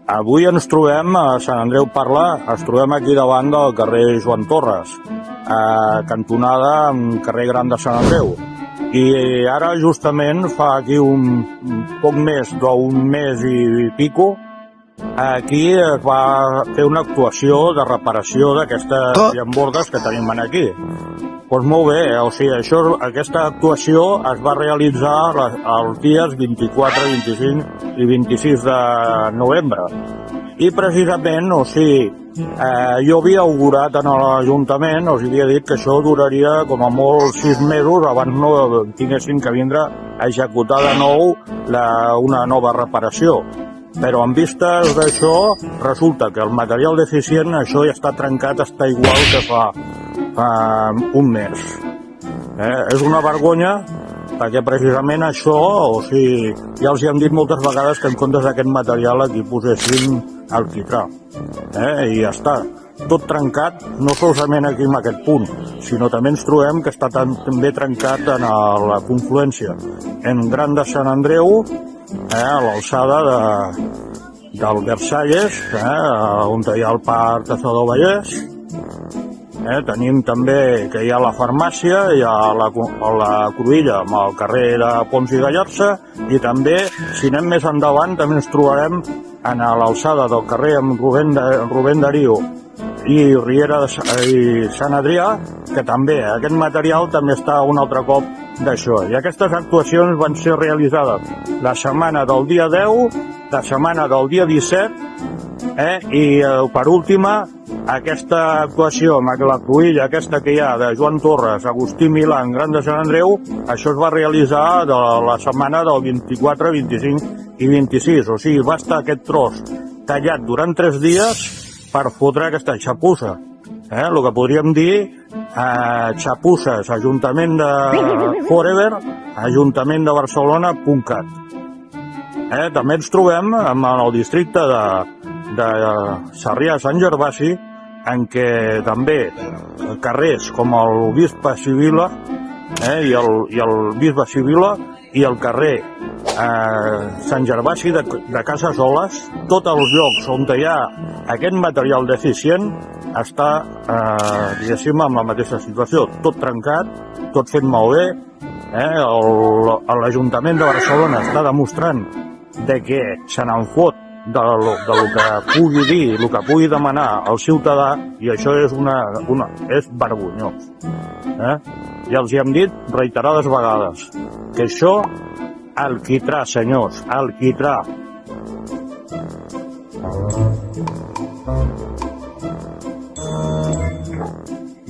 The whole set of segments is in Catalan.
Avui ens trobem a Sant Andreu Parla, ens trobem aquí davant del carrer Joan Torres, cantonada amb carrer Gran de Sant Andreu. I ara justament fa aquí un poc més d'un mes i pico, aquí es va fer una actuació de reparació d'aquestes llambordes que tenim aquí. Doncs molt bé, o sigui, aquesta actuació es va realitzar els dies 24, 25 i 26 de novembre. I precisament, o sigui, jo havia augurat en l'Ajuntament, els havia dit que això duraria com a molt 6 mesos abans no tinguessin que vindre a executar de nou una nova reparació. Però en vistes d'això, resulta que el material deficient, això ja està trencat, està igual que fa un mes. És una vergonya, perquè precisament això, o sigui, ja els hem dit moltes vegades que en comptes d'aquest material aquí posessin alquitrà. I ja està. Tot trencat, no solament aquí en aquest punt, sinó també ens trobem que està també trencat en la confluència en Gran de Sant Andreu, a l'alçada del Versalles, on hi ha el Parc de Vallès. Tenim també que hi ha la farmàcia, hi ha la Cruïlla amb el carrer de Pons i Gallarza, i també, si anem més endavant, també ens trobarem a l'alçada del carrer amb Rubén Darío i Riera i Sant Adrià, que també aquest material també està un altre cop d'això. I aquestes actuacions van ser realitzades la setmana del dia 10, la setmana del dia 17, i per última, aquesta actuació amb la cruïlla aquesta que hi ha de Joan Torres, Agustí Milán, Gran de Sant Andreu, això es va realitzar de la setmana del 24, 25 i 26. O sigui, va estar aquest tros tallat durant 3 dies per fotre aquesta xapussa. El que podríem dir xapusses, Ajuntament de Forever, Ajuntament de Barcelona.cat. També ens trobem en el districte de Sarrià-Sant Gervasi, en què també carrers com el Bisbe Sibila i el Bisbe Sibila i el carrer Sant Gervasi de Casasoles, tots els llocs on hi ha aquest material deficient està, diguéssim, en la mateixa situació, tot trencat, tot fet malbé. L'Ajuntament de Barcelona està demostrant que se n'en fot del que pugui dir, el que pugui demanar el ciutadà, i això és vergonyós. Ja els hi hem dit reiterades vegades que això, alquitrà, senyors, alquitrà.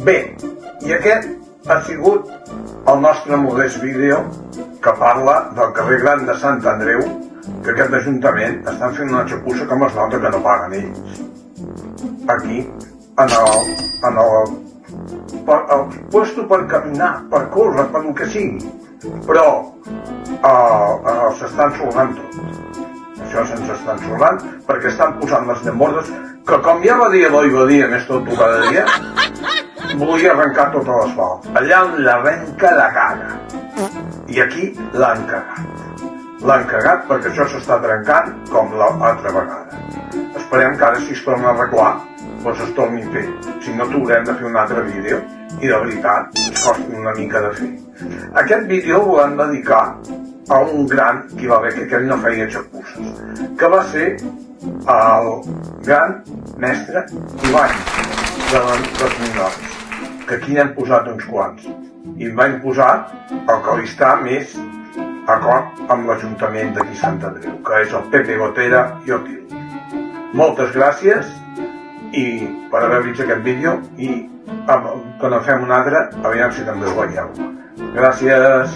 Bé, i aquest ha sigut el nostre modest vídeo que parla del carrer Gran de Sant Andreu, que aquest Ajuntament estan fent una xapussa que es nota que no paguen ells. Aquí, en el puesto per caminar, per córrer, per el que sigui, però s'estan sorrant tot. Això se'ns està ensorrant perquè estan posant les llambordes que, com ja va dir Eloi Badia, més tot cada dia, volia arrencar tot l'asfalt. Allà on l'arrenca la caga. I aquí l'han cagat. L'han cagat perquè això s'està trencant com l'altra vegada. Esperem que ara, si es torna a arreglar, doncs es torni a fer. Si no, t'haurem de fer un altre vídeo i de veritat ens costa una mica de fer. Aquest vídeo el volem dedicar a un gran que hi va haver, que aquell no feia xapusses, que va ser el gran mestre Ivan de les Minores, que aquí n'hem posat uns quants. I en vam posar el que li està més acord amb l'Ajuntament d'aquí Sant Andreu, que és el Pepe Gotera i Otil. Moltes gràcies per haver vist aquest vídeo i quan en fem un altre, aviam si també ho veieu. Gràcies.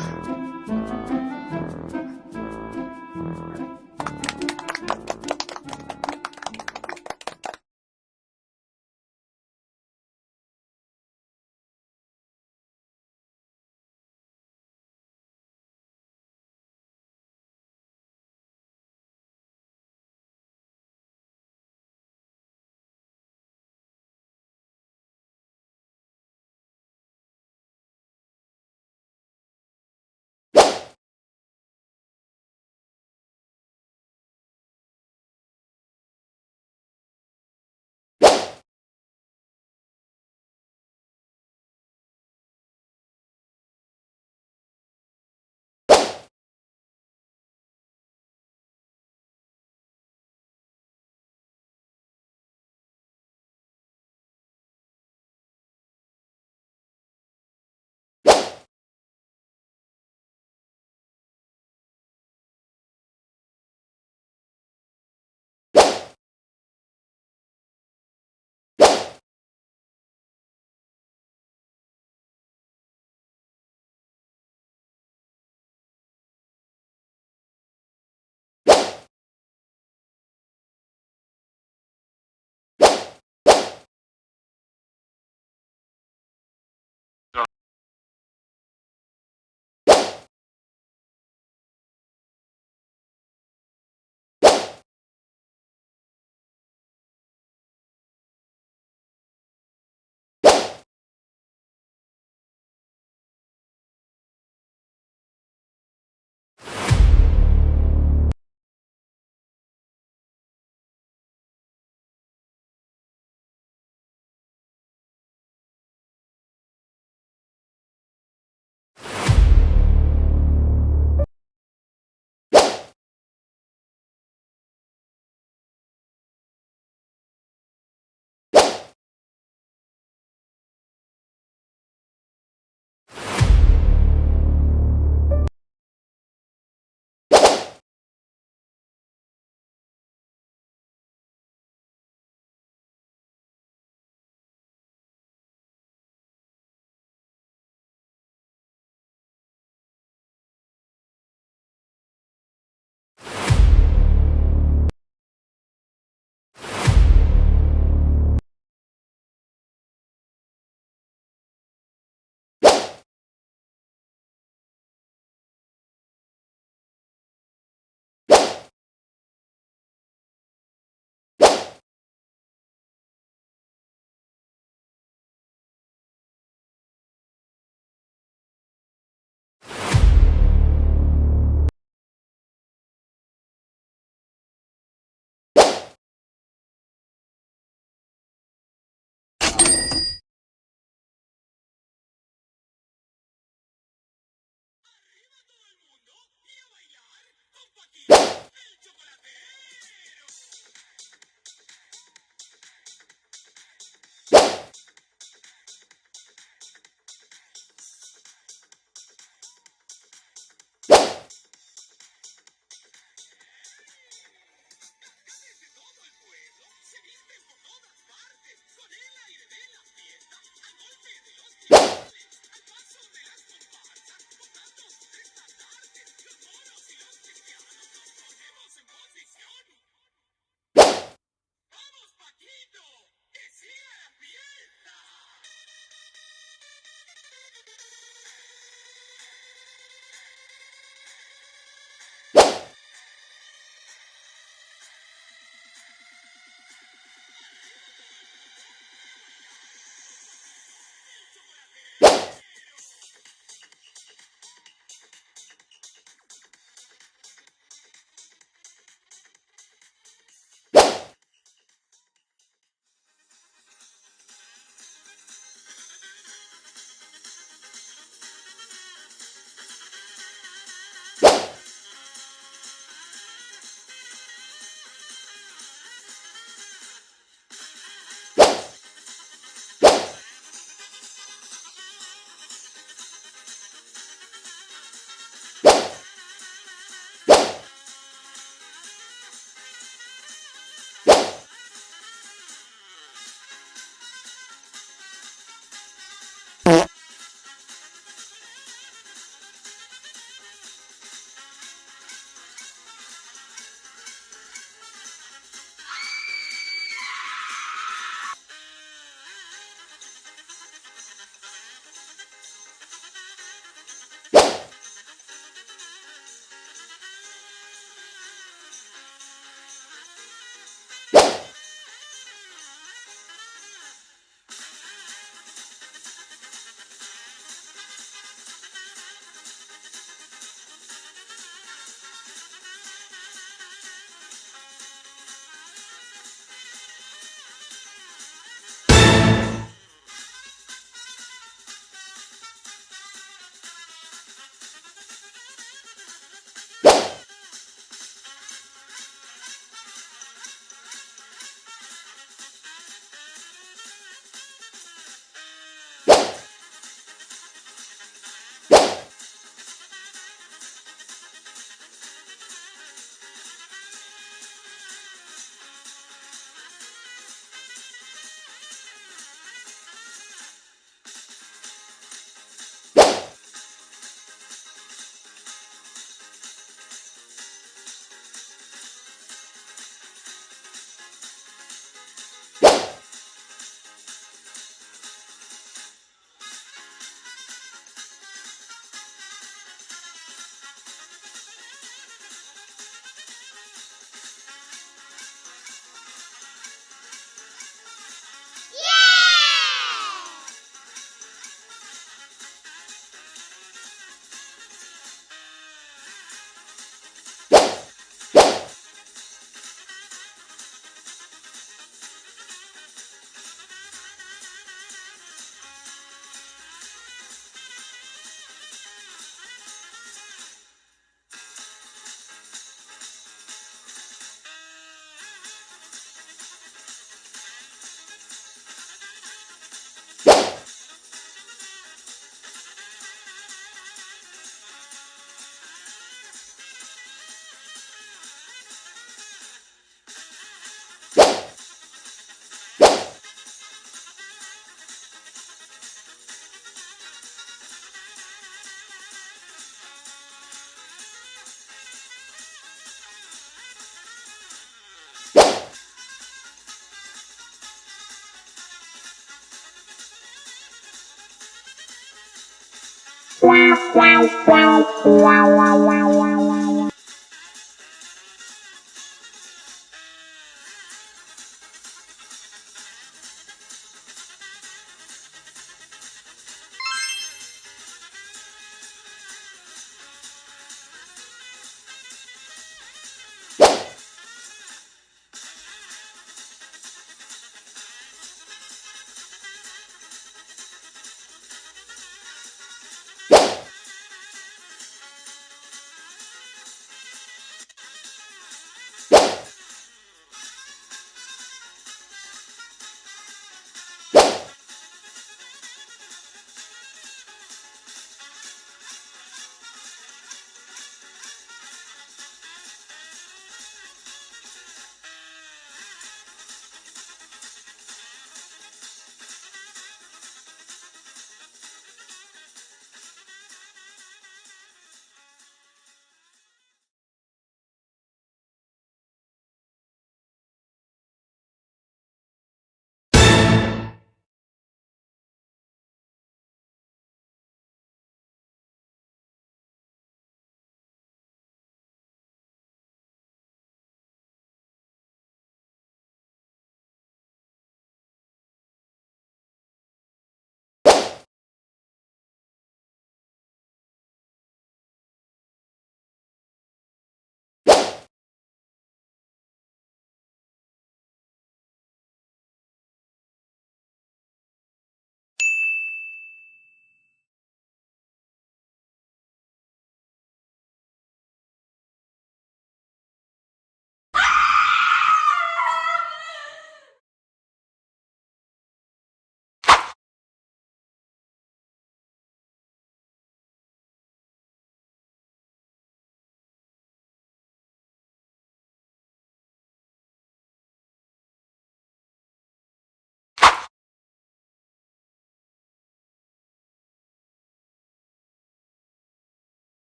Wow, wow, wow, wow, wow, wow, wow.